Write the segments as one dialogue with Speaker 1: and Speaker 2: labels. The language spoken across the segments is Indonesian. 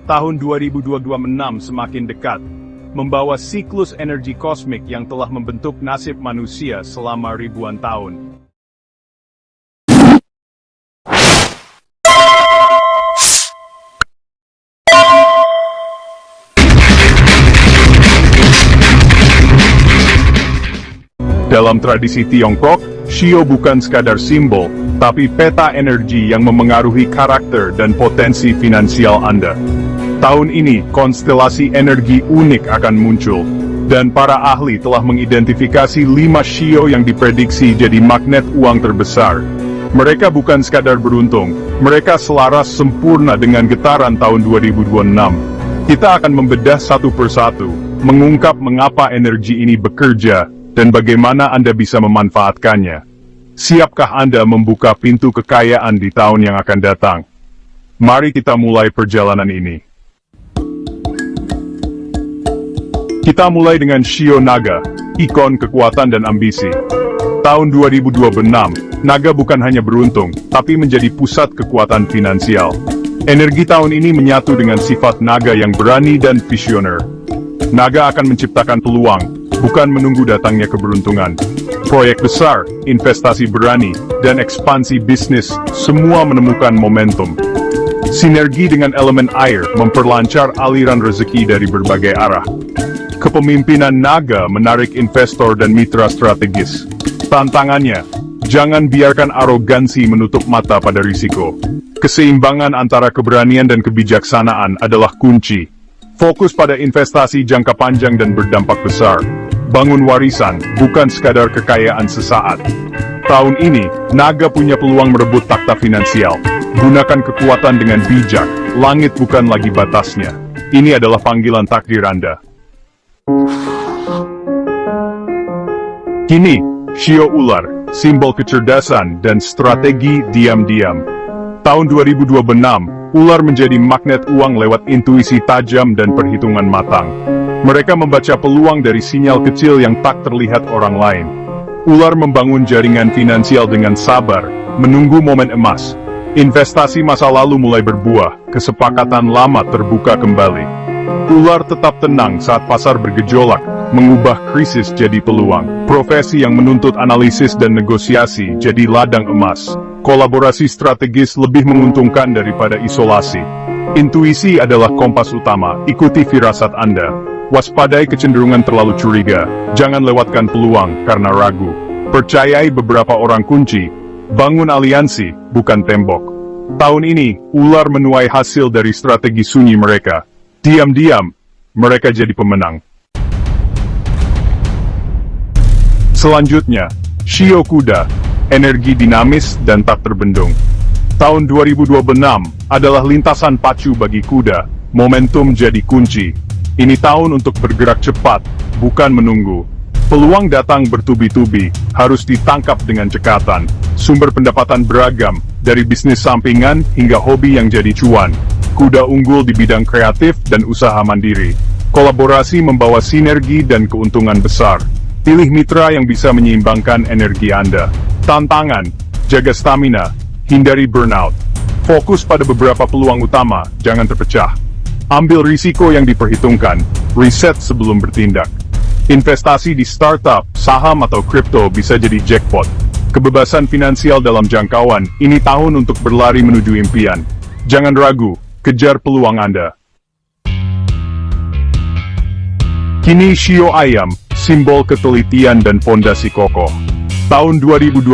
Speaker 1: Tahun 2026 semakin dekat, membawa siklus energi kosmik yang telah membentuk nasib manusia selama ribuan tahun. Dalam tradisi Tiongkok, Shio bukan sekadar simbol, tapi peta energi yang memengaruhi karakter dan potensi finansial Anda. Tahun ini, konstelasi energi unik akan muncul, dan para ahli telah mengidentifikasi 5 Shio yang diprediksi jadi magnet uang terbesar. Mereka bukan sekadar beruntung, mereka selaras sempurna dengan getaran tahun 2026. Kita akan membedah satu persatu, mengungkap mengapa energi ini bekerja, dan bagaimana Anda bisa memanfaatkannya. Siapkah Anda membuka pintu kekayaan di tahun yang akan datang? Mari kita mulai perjalanan ini. Kita mulai dengan Shio Naga, ikon kekuatan dan ambisi. Tahun 2026, Naga bukan hanya beruntung, tapi menjadi pusat kekuatan finansial. Energi tahun ini menyatu dengan sifat Naga yang berani dan visioner. Naga akan menciptakan peluang, bukan menunggu datangnya keberuntungan. Proyek besar, investasi berani, dan ekspansi bisnis, semua menemukan momentum. Sinergi dengan elemen air memperlancar aliran rezeki dari berbagai arah. Kepemimpinan Naga menarik investor dan mitra strategis. Tantangannya, jangan biarkan arogansi menutup mata pada risiko. Keseimbangan antara keberanian dan kebijaksanaan adalah kunci. Fokus pada investasi jangka panjang dan berdampak besar. Bangun warisan, bukan sekadar kekayaan sesaat. Tahun ini, Naga punya peluang merebut takhta finansial. Gunakan kekuatan dengan bijak, langit bukan lagi batasnya. Ini adalah panggilan takdir Anda. Kini, Shio Ular, simbol kecerdasan dan strategi diam-diam. Tahun 2026, ular menjadi magnet uang lewat intuisi tajam dan perhitungan matang. Mereka membaca peluang dari sinyal kecil yang tak terlihat orang lain. Ular membangun jaringan finansial dengan sabar, menunggu momen emas. Investasi masa lalu mulai berbuah, kesepakatan lama terbuka kembali. Ular tetap tenang saat pasar bergejolak, mengubah krisis jadi peluang. Profesi yang menuntut analisis dan negosiasi jadi ladang emas. Kolaborasi strategis lebih menguntungkan daripada isolasi. Intuisi adalah kompas utama, ikuti firasat Anda. Waspadai kecenderungan terlalu curiga, jangan lewatkan peluang karena ragu. Percayai beberapa orang kunci, bangun aliansi, bukan tembok. Tahun ini, ular menuai hasil dari strategi sunyi mereka. Diam-diam, mereka jadi pemenang. Selanjutnya, Shio Kuda, energi dinamis dan tak terbendung. Tahun 2026 adalah lintasan pacu bagi kuda, momentum jadi kunci. Ini tahun untuk bergerak cepat, bukan menunggu. Peluang datang bertubi-tubi, harus ditangkap dengan cekatan. Sumber pendapatan beragam, dari bisnis sampingan hingga hobi yang jadi cuan. Kuda unggul di bidang kreatif dan usaha mandiri. Kolaborasi membawa sinergi dan keuntungan besar. Pilih mitra yang bisa menyeimbangkan energi Anda. Tantangan, jaga stamina, hindari burnout. Fokus pada beberapa peluang utama, jangan terpecah. Ambil risiko yang diperhitungkan, riset sebelum bertindak. Investasi di startup, saham atau kripto bisa jadi jackpot. Kebebasan finansial dalam jangkauan, ini tahun untuk berlari menuju impian. Jangan ragu, kejar peluang Anda. Kini Shio Ayam, simbol ketelitian dan fondasi kokoh. Tahun 2026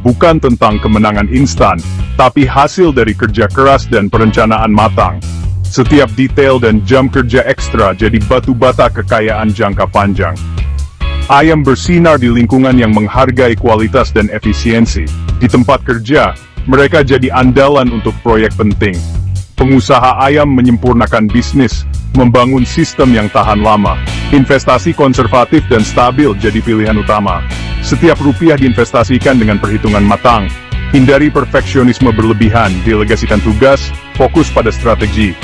Speaker 1: bukan tentang kemenangan instan, tapi hasil dari kerja keras dan perencanaan matang. Setiap detail dan jam kerja ekstra jadi batu bata kekayaan jangka panjang. Ayam bersinar di lingkungan yang menghargai kualitas dan efisiensi. Di tempat kerja, mereka jadi andalan untuk proyek penting. Pengusaha ayam menyempurnakan bisnis, membangun sistem yang tahan lama. Investasi konservatif dan stabil jadi pilihan utama. Setiap rupiah diinvestasikan dengan perhitungan matang. Hindari perfeksionisme berlebihan, delegasikan tugas, fokus pada strategi.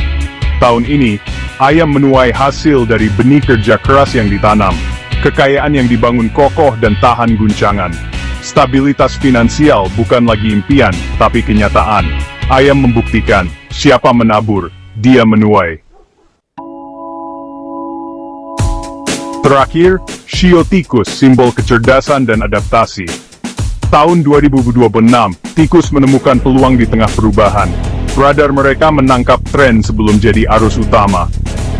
Speaker 1: Tahun ini, ayam menuai hasil dari benih kerja keras yang ditanam. Kekayaan yang dibangun kokoh dan tahan guncangan. Stabilitas finansial bukan lagi impian, tapi kenyataan. Ayam membuktikan, siapa menabur, dia menuai. Terakhir, Shio tikus, simbol kecerdasan dan adaptasi. Tahun 2026, tikus menemukan peluang di tengah perubahan. Radar mereka menangkap tren sebelum jadi arus utama.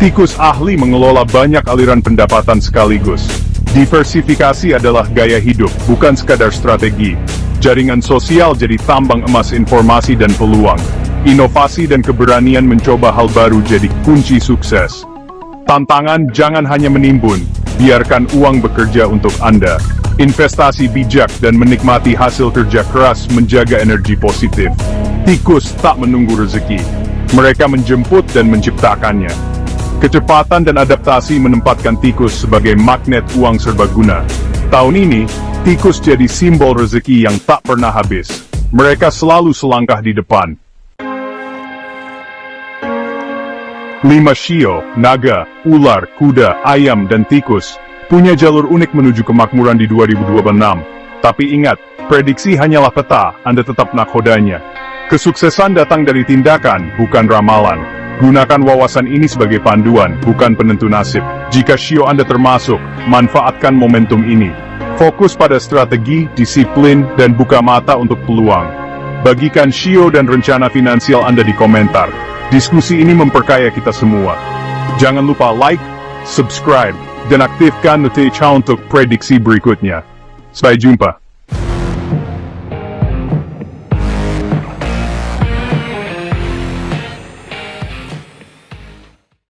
Speaker 1: Tikus ahli mengelola banyak aliran pendapatan sekaligus. Diversifikasi adalah gaya hidup, bukan sekadar strategi. Jaringan sosial jadi tambang emas informasi dan peluang. Inovasi dan keberanian mencoba hal baru jadi kunci sukses. Tantangan jangan hanya menimbun, biarkan uang bekerja untuk Anda. Investasi bijak dan menikmati hasil kerja keras menjaga energi positif. Tikus tak menunggu rezeki, mereka menjemput dan menciptakannya. Kecepatan dan adaptasi menempatkan tikus sebagai magnet uang serbaguna. Tahun ini, tikus jadi simbol rezeki yang tak pernah habis. Mereka selalu selangkah di depan. 5 Shio, naga, ular, kuda, ayam, dan tikus, punya jalur unik menuju kemakmuran di 2026. Tapi ingat, prediksi hanyalah peta, Anda tetap nakhodanya. Kesuksesan datang dari tindakan, bukan ramalan. Gunakan wawasan ini sebagai panduan, bukan penentu nasib. Jika Shio Anda termasuk, manfaatkan momentum ini. Fokus pada strategi, disiplin, dan buka mata untuk peluang. Bagikan Shio dan rencana finansial Anda di komentar. Diskusi ini memperkaya kita semua. Jangan lupa like, subscribe, dan aktifkan notifikasi untuk prediksi berikutnya. Sampai jumpa.